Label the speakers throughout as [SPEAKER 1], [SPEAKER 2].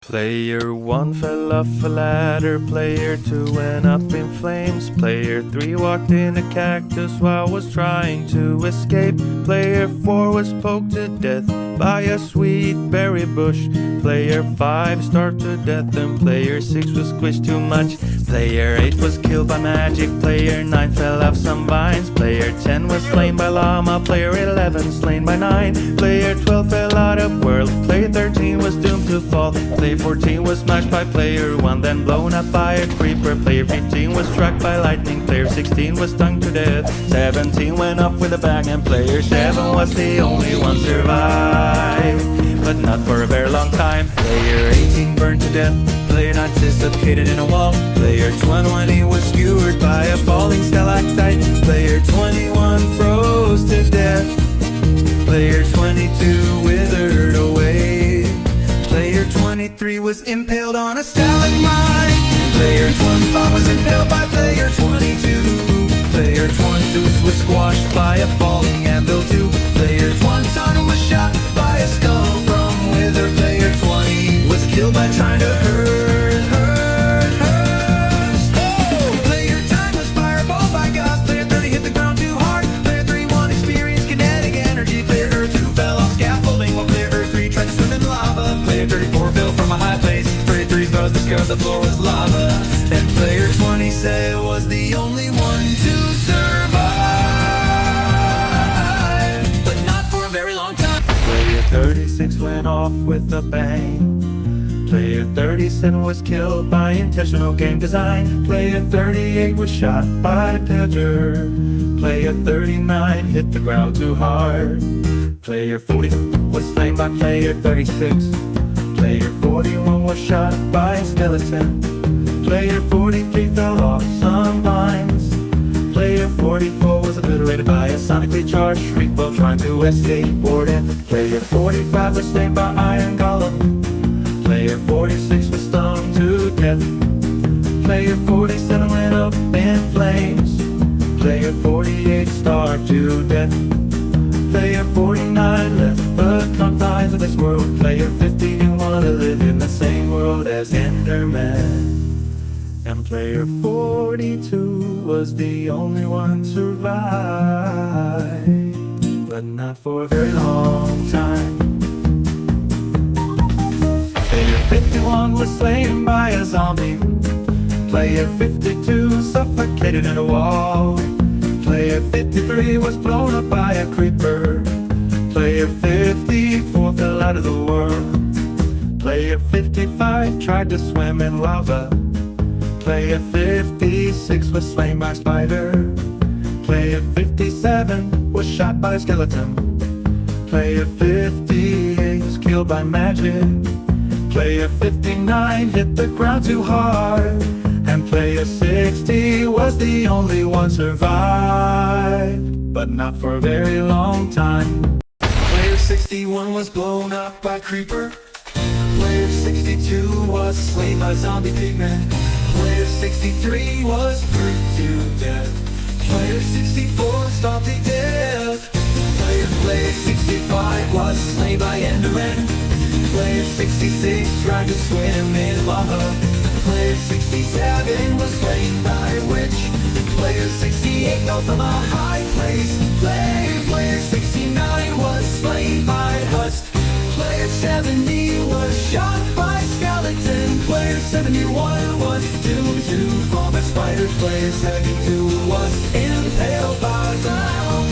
[SPEAKER 1] Player 1 fell off a ladder, Player 2 went up in flames, Player 3 walked in a cactus while was trying to escape, Player 4 was poked to death by a sweet berry bush, Player 5 starved to death and Player 6 was squished too much, Player 8 was killed by magic, Player 9 fell off some vines, Player 10 was slain by llama, Player 11 slain by 9, Player 12 fell out of world, Player 13 was doomed to fall, Player 14 was smashed by Player 1, then blown up by a creeper. Player 15 was struck by lightning. Player 16 was stung to death. 17 went off with a bang, and Player 7 was the only one survived, but not for a very long time. Player 18 burned to death. Player 9 suffocated in a wall. Player 20 was skewered by a falling stalactite. Player 21 froze to death. Player 22 withered away. Player 23 was impaled on a stalagmite. Player 25 was impaled by Player 22. Player 22 was squashed by a falling anvil too. Player 21 was shot by a skull from wither. Player 20 was killed by trying to hurt. Oh! Player 10 was fireballed by Gus. Player 30 hit the ground too hard. Player 31 experienced kinetic energy. Player 2 fell off scaffolding while Player 3 tried to swim in lava. Player 34 fell from a high place. Player 3's brother discovered the floor was lava. And Player 20 said was the only one to survive, but not for a very long time. Player 36 went off with a bang. Player 37 was killed by intentional game design. Player 38 was shot by Pedger. Player 39 hit the ground too hard. Player 40 was slain by Player 36. Player 41 was shot by a skeleton. Player 43 fell off some vines. Player 44 was obliterated by a sonically charged shriek while trying to skateboard in. Player 45 was slain by Iron Golem. Player 46 was stung to death. Player 47 went up in flames. Player 48 starved to death. Player 49 left the confines of this world. Player 50 didn't want to live in the same world as Enderman. And Player 42 was the only one survived, but not for a very long time. Player 51 was slain by a zombie. Player 52 suffocated in a wall. Player 53 was blown up by a creeper. Player 54 fell out of the world. Player 55 tried to swim in lava. Player 56 was slain by a spider. Player 57 was shot by a skeleton. Player 58 was killed by magic. Player 59 hit the ground too hard. And Player 60 was the only one survived, but not for a very long time. Player 61 was blown up by creeper. Player 62 was slain by zombie pigmen. Player 63 was burnt to death. Player 64 stopped to death. Player 65 was slain by Enderman. Player 66 tried to swim in lava. Player 67 was slain by a witch. Player 68 fell from a high place. Player 69 was slain by Hust. Player 70 was shot by skeleton. Player 71 was doomed to fall by spiders. Player 72 was impaled by ground.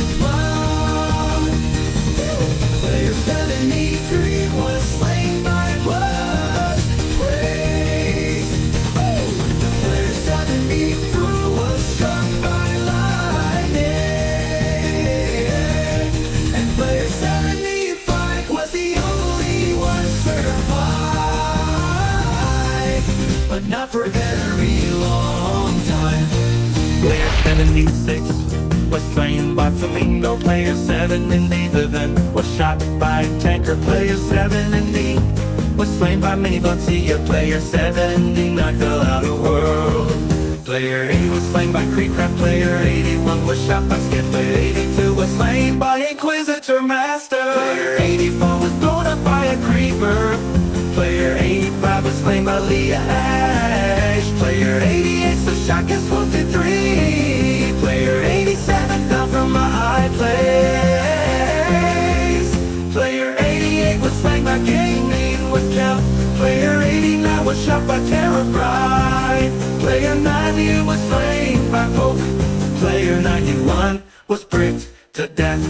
[SPEAKER 1] Player 73 was slain by blood. Player 74 was struck by lightning. And Player 75 was the only one survived, but not for a very long time. Player 76 was slain by Flamingo. Player 77 was shot by a tanker. Player 70 was slain by mini Bugsy. Player 79 fell out of world. Player 80 was slain by Creepcraft. Player 81 was shot by Skid. Player 82 was slain by Inquisitor Master. Player 84 was blown up by a creeper. Player 85 was slain by Leah Ash. Player 88's the shot gets 1 through 3. Player 87 fell from a high place. Player 88 was slain by Gaming with Count. Player 89 was shot by Terror Bride. Player 90 was slain by Pope. Player 91 was bricked to death.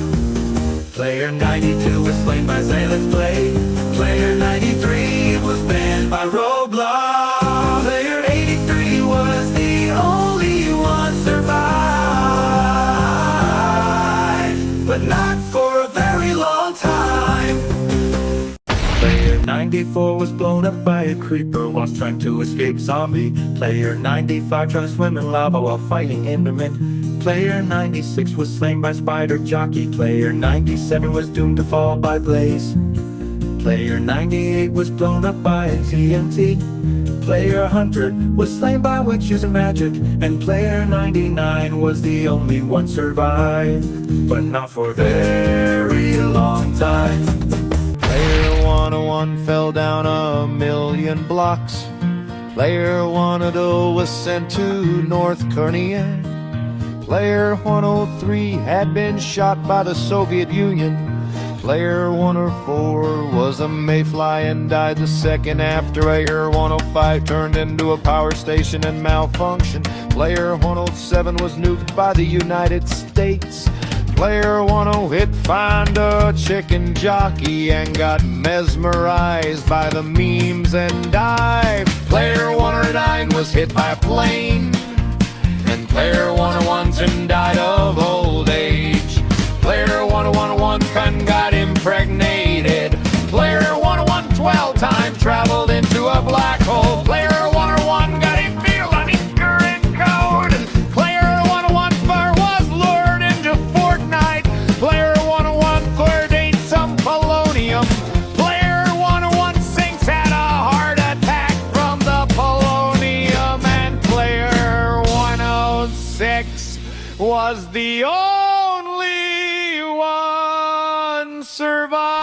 [SPEAKER 1] Player 92 was slain by Zayleth's Blade. Player 93 was banned by Roblox. Player 83 was the only one survived, but not for a very long time. Player 94 was blown up by a creeper whilst trying to escape zombie. Player 95 tried to swim in lava while fighting Enderman. Player 96 was slain by Spider Jockey. Player 97 was doomed to fall by Blaze. Player 98 was blown up by a TNT. Player 100 was slain by witches and magic. And player 99 was the only one survived, but not for a very long time.
[SPEAKER 2] Player 101 fell down 1,000,000 blocks. Player 102 was sent to North Korea. Player 103 had been shot by the Soviet Union. Player 104 was a mayfly and died the second after. Player 105 turned into a power station and malfunctioned. Player 107 was nuked by the United States. Player 108 found a chicken jockey and got mesmerized by the memes and died. Player 109 was hit by a plane. And player 101 died of old age. Player 101 got impregnated. Player 101 12 time traveled into a black hole. Player 101 got a feel on his current code. Player 101 was lured into Fortnite. Player 101 ate some polonium. Player 116 had a heart attack from the polonium. And player 106 was the only one survived.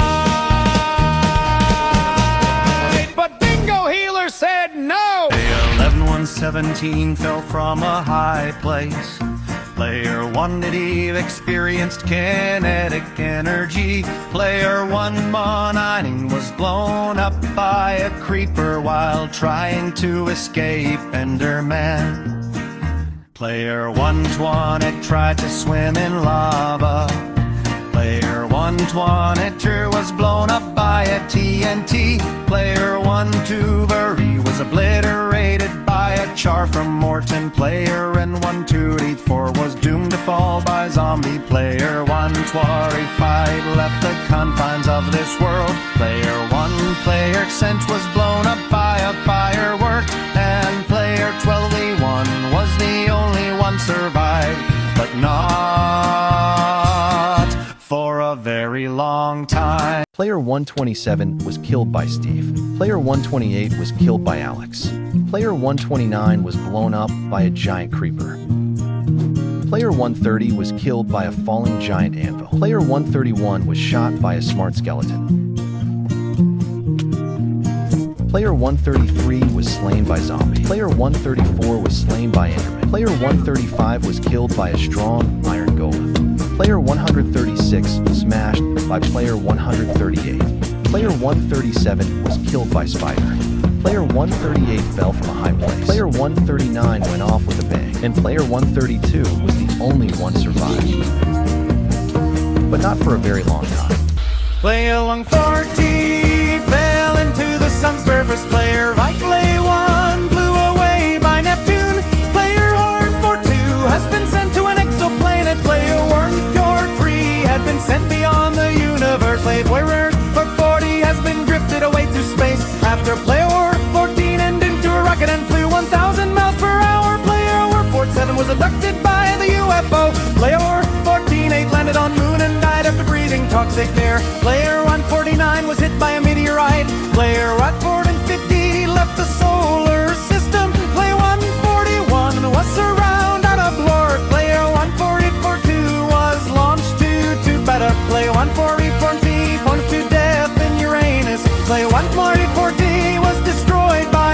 [SPEAKER 2] But Bingo Healer said no.
[SPEAKER 3] 11117 fell from a high place. Player 180 experienced kinetic energy. Player 119 was blown up by a creeper while trying to escape Enderman. Player 120 tried to swim in lava. Player 122 was blown up by a TNT. Player 123 was obliterated by a char from Morton. Player 124 was doomed to fall by zombie. Player 125 left the confines of this world. Player 1 cent was blown up by a firework. And player 12E1 was the only one survived, but not for a very long time.
[SPEAKER 4] Player 127 was killed by Steve. Player 128 was killed by Alex. Player 129 was blown up by a giant creeper. Player 130 was killed by a falling giant anvil. Player 131 was shot by a smart skeleton. Player 133 was slain by zombie. Player 134 was slain by Enderman. Player 135 was killed by a strong iron golem. Player 136 smashed by player 138. Player 137 was killed by spider. Player 138 fell from a high place. Player 139 went off with a bang. And player 132 was the only one survived. But not for a very long time.
[SPEAKER 3] Player 140 fell into the sun's surface. Player Vitalay 1 blew away by Neptune. Player Horde 42 has been sent to an exoplanet. Player Worm Core 3 had been sent beyond the universe. Player 40 has been drifted away to space. After Player 14 ended into a rocket and flew 1,000 miles per hour. Player 47 was abducted by the UFO. Player 14-8 landed on moon and died after breathing toxic air. Player 149 was hit by a meteorite. Player 150 left the solar system. Player 141 was surrounded out of lore. Player 142 was launched to better. Player 140 to death in Uranus. Player 140 was destroyed by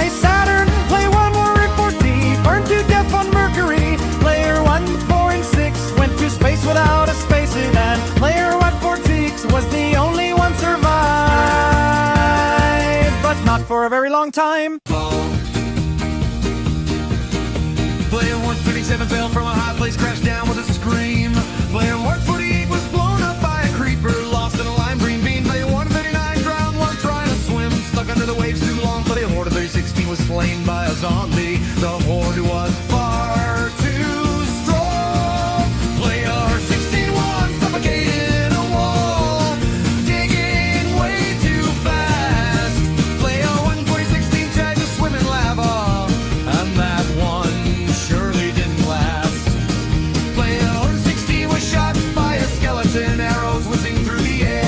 [SPEAKER 3] for a very long time. Player 137 fell from a high place, crashed down with a scream. Player 148 was blown up by a creeper, lost in a lime green bean. Player 139 drowned while trying to swim, stuck under the waves too long. Player 316 was slain by a zombie. The horde was far too strong. Player 16 was suffocated in a wall, digging way too fast. Player 116 tried to swim in lava, and that one surely didn't last. Player 16 was shot by a skeleton, arrows whizzing through the air.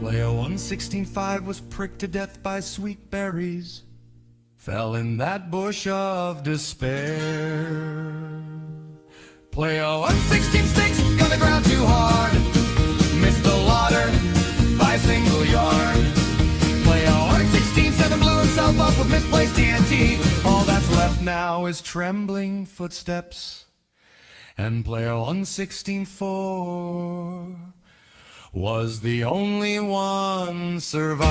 [SPEAKER 3] Player 116.5 was pricked to death by sweet berries, fell in that bush of despair. Player 116.6 got the ground too hard, missed the water by a single yard. Player 116.7 blew himself up with misplaced TNT. All that's left now is trembling footsteps. And player 116.4 was the only one survived,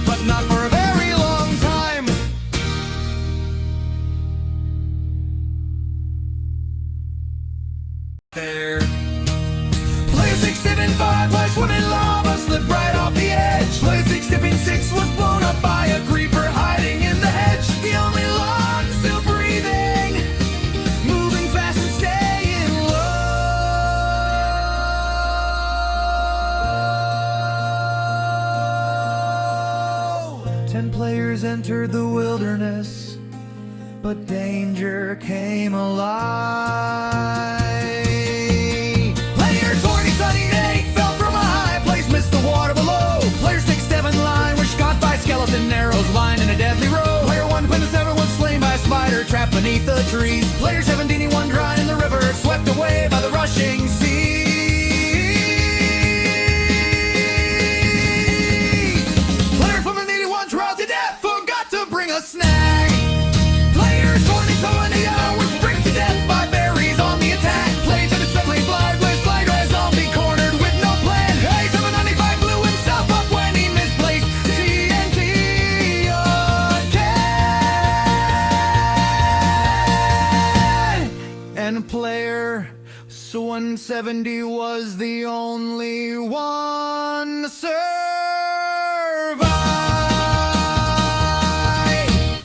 [SPEAKER 3] but not for a very long time. There. Player 675 was swimming lava, slipped right off the edge. Player 676 was blown up by a creeper hiding in the hedge. The only log still breathing, moving fast and staying low. 10 players entered the wilderness, but danger came alive. Player 28 fell from a high place, missed the water below. Player 67 line was shot by skeleton arrows, lined in a deadly row. Player 127 was slain by a spider trapped beneath the trees. Player 71 drowned in the river, swept away by the rushing sea. Player 81 drowned to death, forgot to bring a snack. Player 20 was pricked to death by berries on the attack. Player 77 fly, blaze, fly, red zombie cornered with no plan. Hey, 795 blew himself up when he misplaced TNT again. And player 170 was the only one survived.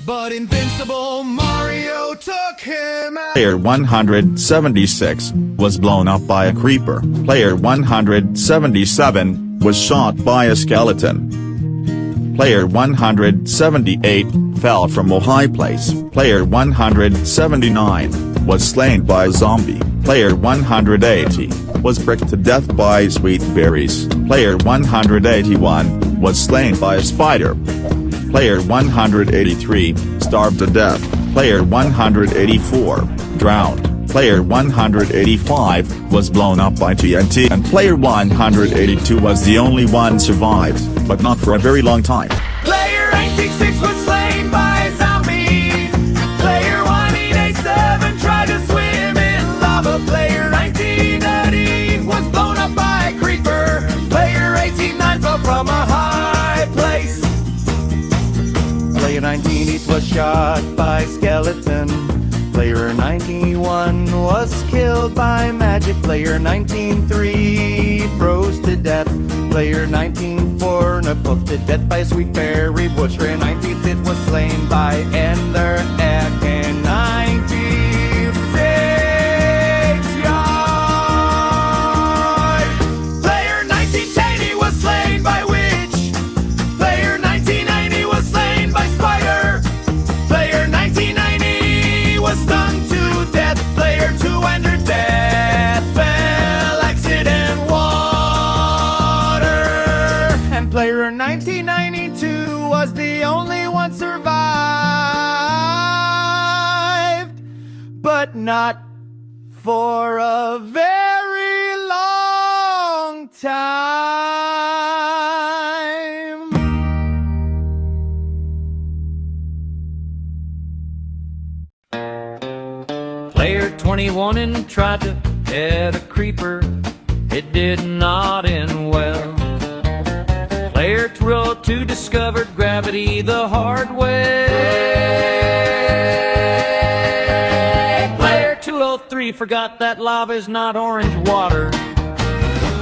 [SPEAKER 3] But invincible Mario took him out.
[SPEAKER 5] Player 176 was blown up by a creeper. Player 177 was shot by a skeleton. Player 178 fell from a high place. Player 179 was slain by a zombie. Player 180 was pricked to death by sweet berries. Player 181 was slain by a spider. Player 183 starved to death. Player 184 drowned. Player 185 was blown up by TNT, and player 182 was the only one survived, but not for a very long time.
[SPEAKER 3] Player 866 was slain by a zombie. Player 1887 tried to swim in lava. Player 1930 was blown up by a creeper. Player 189 fell from a high place. Player 98 was shot by skeleton. Player 91 was killed by magic. Player 193 froze to death. Player 194 poked to death by a sweet berry bush. Player 95 was slain by Ender Egg. And 96 yard. Player 1980 was slain by witch. Player 1990 was slain by spider. Player 1990 was stung to death. Player 200 death fell accident water. And player 1992 was the only one survived, but not for a very long time.
[SPEAKER 6] 21 and tried to head a creeper. It did not end well. Player 202 discovered gravity the hard way. Player 203 forgot that lava is not orange water.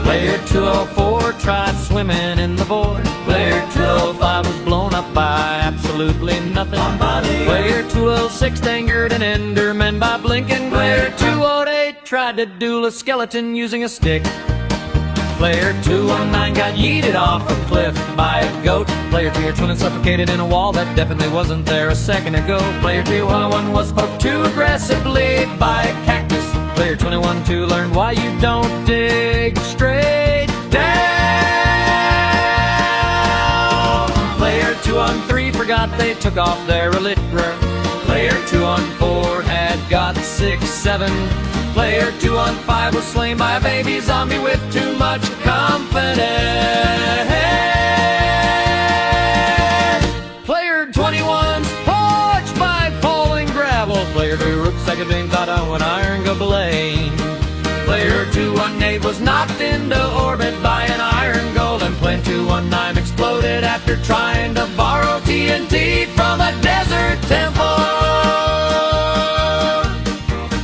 [SPEAKER 6] Player 204 tried swimming in the void. Player 205 was blown up by absolutely nothing. Player 206 angered an enderman by blinking. Player 208 tried to duel a skeleton using a stick. Player 219 got yeeted off a cliff by a goat. Player 220 suffocated in a wall that definitely wasn't there a second ago. Player 201 was poked too aggressively by a cactus. Player 21-2 learned why you don't dig straight down. Player 213 forgot they took off their elytra. Player 214 had got 6-7. Player 215 was slain by a baby zombie with too much confidence. Player 21's poached by falling gravel. Player 2 rooked second being thought of an iron gobelin. Player 218 was knocked into orbit by an iron golem. Player 219 exploded after trying to borrow TNT from a desert temple.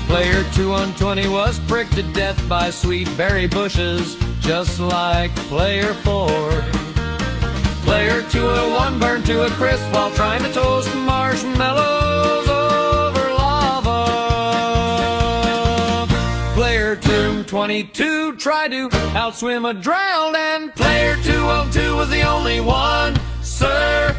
[SPEAKER 6] Player 220 was pricked to death by sweet berry bushes, just like Player 4. Player 201 burned to a crisp while trying to toast marshmallows over lava. Player 222 tried to outswim a drowned, and Player 202 was the only one survived.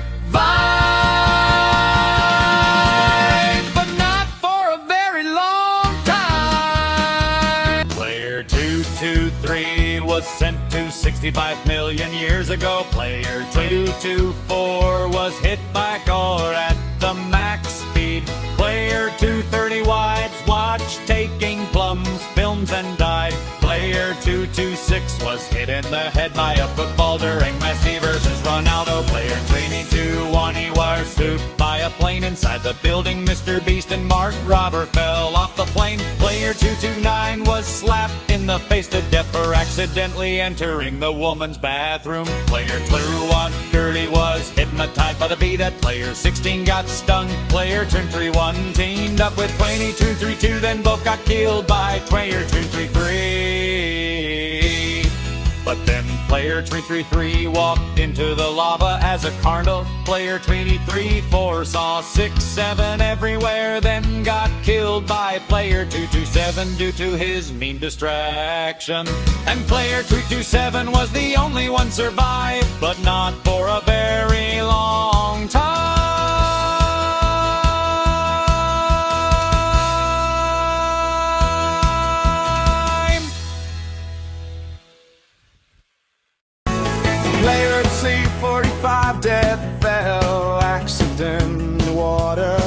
[SPEAKER 6] But not for a very long time. Player 223 was sent to 65 million years ago. Player 224 was hit by a car at the max speed. Player 230 wides watched taking plums, films, and died. Player 226 was hit in the head by a football during Messi versus Ronaldo. Player 22 he was swooped by a plane inside the building. Mr. Beast and Mark Robber fell off the plane. Player 229 was slapped in the face to death for accidentally entering the woman's bathroom. Player 21 Curly was hypnotized by the bee that Player 16 got stung. Player 231 teamed up with 232, then both got killed by Player 233. But then Player 233 walked into the lava as a carnal. Player 234 saw 6-7 everywhere, then got killed by Player 227 due to his mean distraction. And Player 227 was the only one survived, but not for a very long time.
[SPEAKER 2] Player 245 dead fell accident in the water.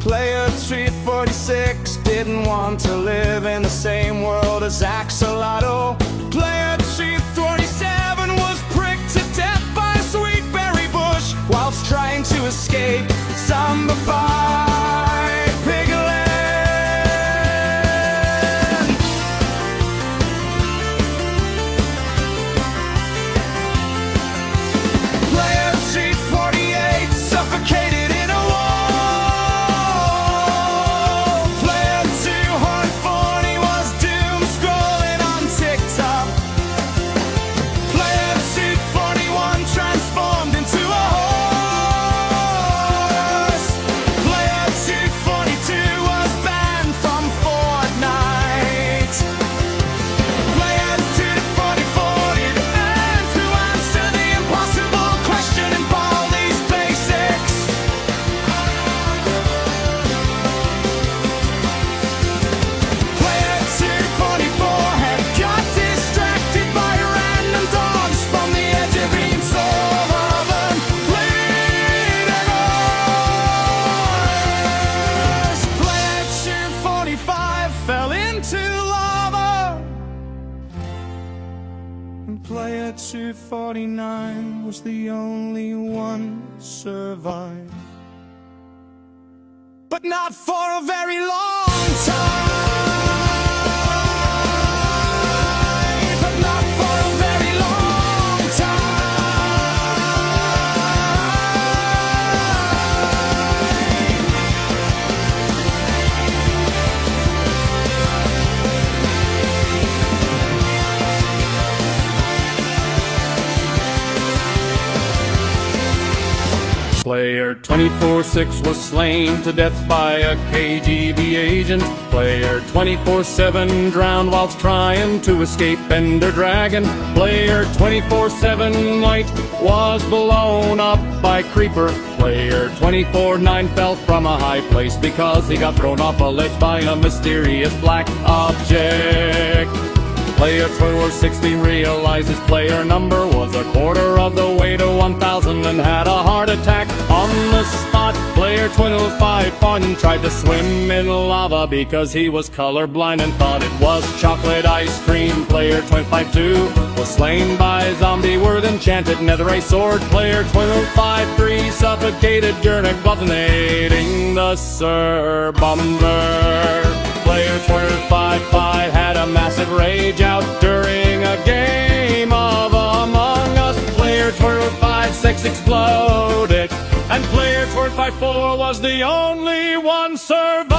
[SPEAKER 2] Player 346 didn't want to live in the same world as Axolotl. Player 347 was pricked to death by a sweet berry bush whilst trying to escape zombified piglet. Player 348 suffocated in a wall. Player 240 was doom scrolling on TikTok. Player 241 transformed into a horse. Player 242 was banned from Fortnite. Player 244 did and to answer the impossible question in Baldi's basics. Player 244 had got distracted by random dogs from the edge of each soul of a bleeding horse. Player 245 fell into lava. And Player 249 was the only one survived. But not for a very long time.
[SPEAKER 6] 24-6 was slain to death by a KGB agent. Player 24-7 drowned whilst trying to escape Ender Dragon. Player 24-7 White was blown up by Creeper. Player 24-9 fell from a high place because he got thrown off a ledge by a mysterious black object. Player 24-16 realized his player number was a quarter of the way to 1,000 and had a heart attack on the spot. Player 25-1 tried to swim in lava because he was colorblind and thought it was chocolate ice cream. Player 25-2 was slain by a zombie with enchanted netherite sword. Player 25-3 suffocated during detonating the Sir Bomber. Player 25-5 had a massive rage out during a game of Among Us. Player 25-6 exploded, and player 25-4 was the only one survived.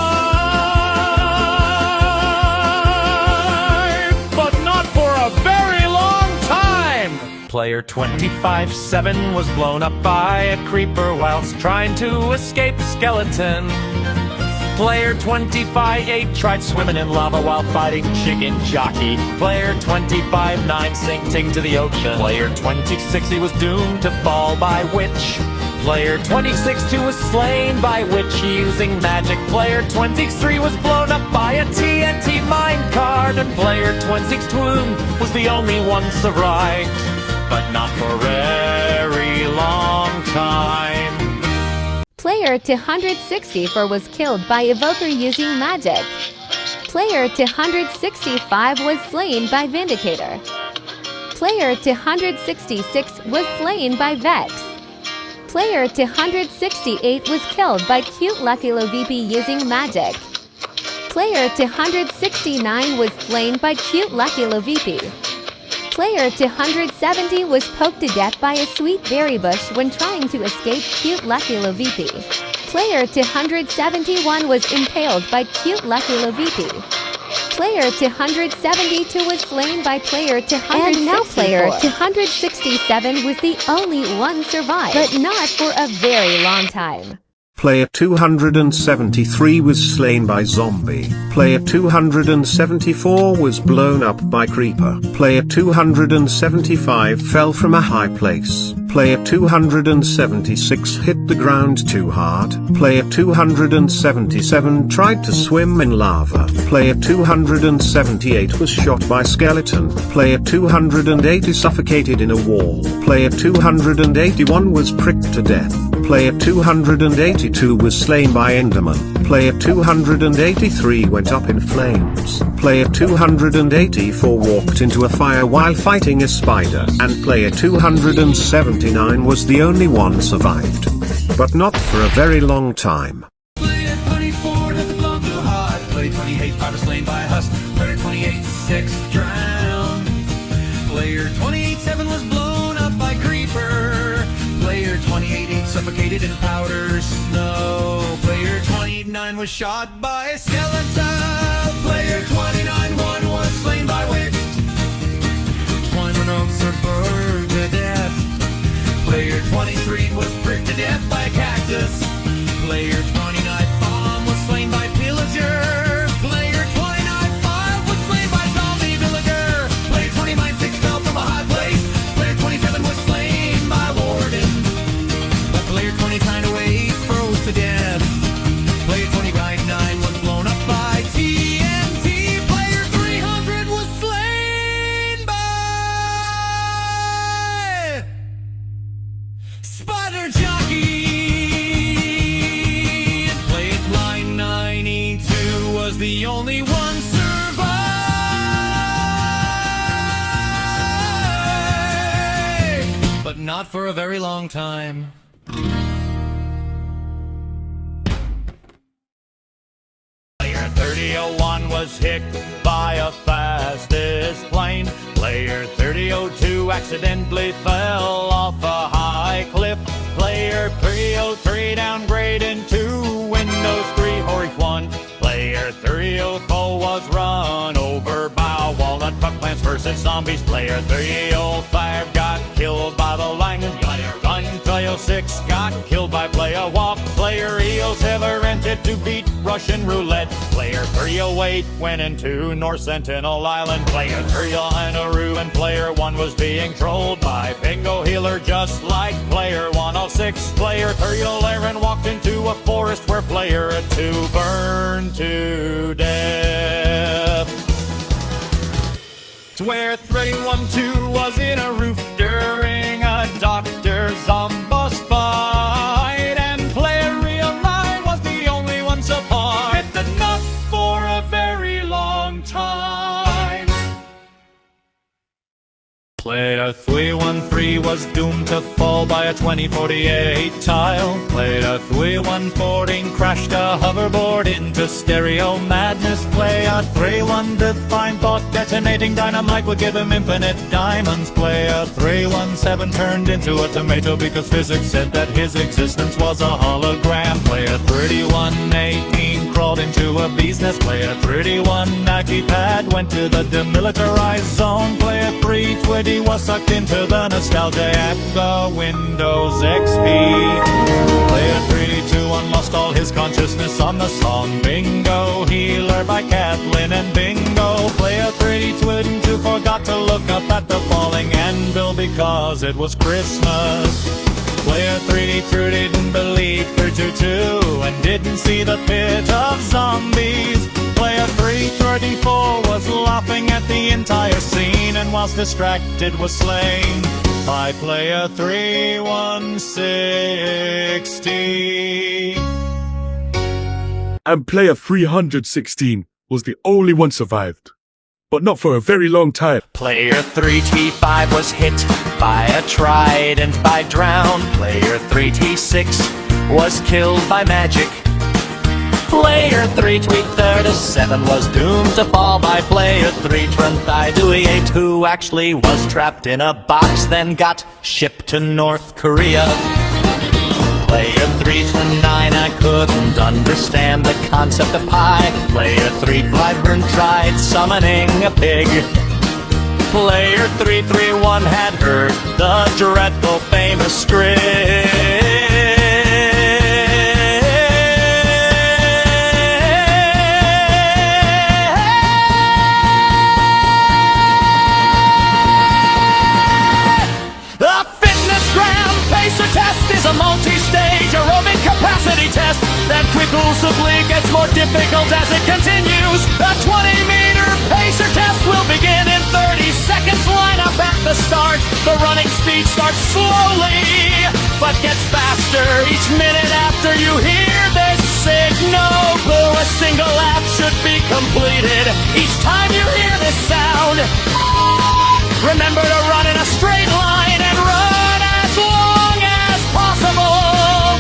[SPEAKER 6] But not for a very long time.
[SPEAKER 3] Player 25-7 was blown up by a creeper whilst trying to escape a skeleton. Player 25-8 tried swimming in lava while fighting Chicken Jockey. Player 25-9 sinking to the ocean. Player 26 was doomed to fall by witch. Player 26-2 was slain by witch using magic. Player 23 was blown up by a TNT minecart. And player 26-2 was the only one survived, but not for a very long time.
[SPEAKER 7] Player 264 was killed by Evoker using magic. Player 265 was slain by Vindicator. Player 266 was slain by Vex. Player 268 was killed by Cute Lucky VP using magic. Player 269 was slain by Cute Lucky VP. Player 270 was poked to death by a sweet berry bush when trying to escape Cute Lucky VP. Player 271 was impaled by Cute Lucky VP. Player 272 was slain by player 264. And now player 267 was the only one survived, but not for a very long time.
[SPEAKER 8] Player 273 was slain by zombie. Player 274 was blown up by creeper. Player 275 fell from a high place. Player 276 hit the ground too hard. Player 277 tried to swim in lava. Player 278 was shot by skeleton. Player 280 suffocated in a wall. Player 281 was pricked to death. Player 282 was slain by Enderman. Player 283 went up in flames. Player 284 walked into a fire while fighting a spider. And player 279 was the only one survived. But not for a very long time.
[SPEAKER 6] Player 24 doesn't belong to hot. Player 28 5 was slain by a husk. Player 28-6 drowned. Player 28-7 was blown up by creeper. Player 28-8 suffocated in powder snow. Player 29 was shot by a skeleton. Player 29-1 was slain by witch. 21 oaks are burned to death. Player 23 was pricked to death by a cactus. Player 29 bomb was slain by pillager. Player 29-5 was slain by zombie villager. Player 29-6 fell from a high place. Player 27 was slain by warden. But player 29-8 froze to death. Player 29-9 was blown up by TNT. Player 300 was slain by Spider Jockey. And player line 92 was the only one survived, but not for a very long time. Player 3001 was hit by a fastest plane. Player 3002 accidentally fell off a high cliff. Player 303 downgraded to Windows 3 Horse 1. Player 304 was run over by Walnut Puck Plants versus Zombies. Player 305 got killed by the Langan. Player 306 got killed by Player 1. heroes ever entered to beat Russian roulette. Player 308 went into North Sentinel Island. Player 309 Nauru, and player 1 was being trolled by Bingo Healer just like player 106. Player 311 walked into a forest where player 2 burned to death. Where 312 was in a roof during a Dr. Zombos fight, and player real 9 was the only one survived, but not for a very long time. Player 313 was doomed to fall by a 2048 tile. Player 314 crashed a hoverboard into stereo madness. Player 315 thought detonating dynamite would give him infinite diamonds. Player 317 turned into a tomato because physics said that his existence was a hologram. Player 3118 crawled into a bee's nest. Player 3190 pad went to the demilitarized zone. Player 320 was sucked into the nostalgia at the Windows XP. Player 321 lost all his consciousness on the song Bingo Healer by Kathleen and Bingo. Player 322 forgot to look up at the falling anvil because it was Christmas. Player 3 didn't believe 322 and didn't see the pit of zombies. Player 334 was laughing at the entire scene, and whilst distracted was slain by player 3160.
[SPEAKER 9] And player 316 was the only one survived, but not for a very long time.
[SPEAKER 3] Player 3T5 was hit by a trident by drown. Player 3T6 was killed by magic. Player 337 was doomed to fall by player 328, who actually was trapped in a box, then got shipped to North Korea. Player 329, I couldn't understand the concept of pie. Player 351 tried summoning a pig. Player 331 had heard the dreadful famous script. A multi-stage aerobic capacity test that quickly gets more difficult as it continues. A 20-meter pacer test will begin in 30 seconds. Line up at the start. The running speed starts slowly, but gets faster each minute after you hear this signal. A single lap should be completed each time you hear this sound. Remember to run in a straight line and run as long as possible.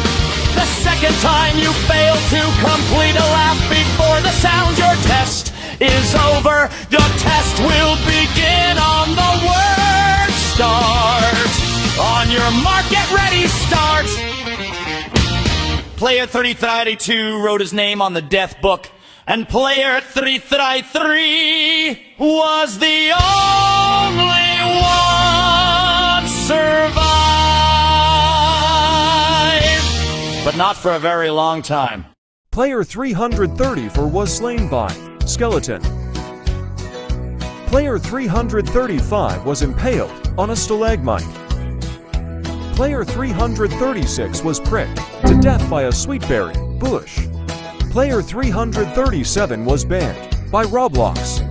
[SPEAKER 3] The second time you fail to complete a lap before the sound, your test is over. Your test will begin on the word start. On your mark, get ready, start. Player 332 wrote his name on the death book, and player 333 was the only one survived. But not for a very long time.
[SPEAKER 10] Player 334 was slain by skeleton. Player 335 was impaled on a stalagmite. Player 336 was pricked to death by a sweetberry bush. Player 337 was banned by Roblox.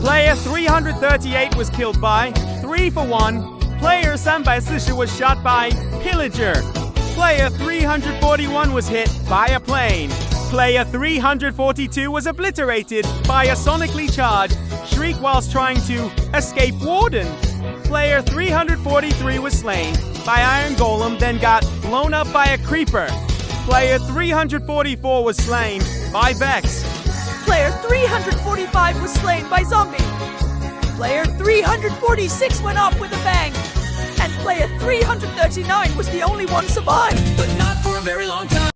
[SPEAKER 11] Player 338 was killed by 3-for-1. Player 340 was shot by Pillager. Player 341 was hit by a plane. Player 342 was obliterated by a sonically charged shriek whilst trying to escape Warden. Player 343 was slain by Iron Golem, then got blown up by a creeper. Player 344 was slain by Vex.
[SPEAKER 12] Player 345 was slain by Zombie. Player 346 went off with a bang. And player 339 was the only one survived.
[SPEAKER 6] But not for a very long time.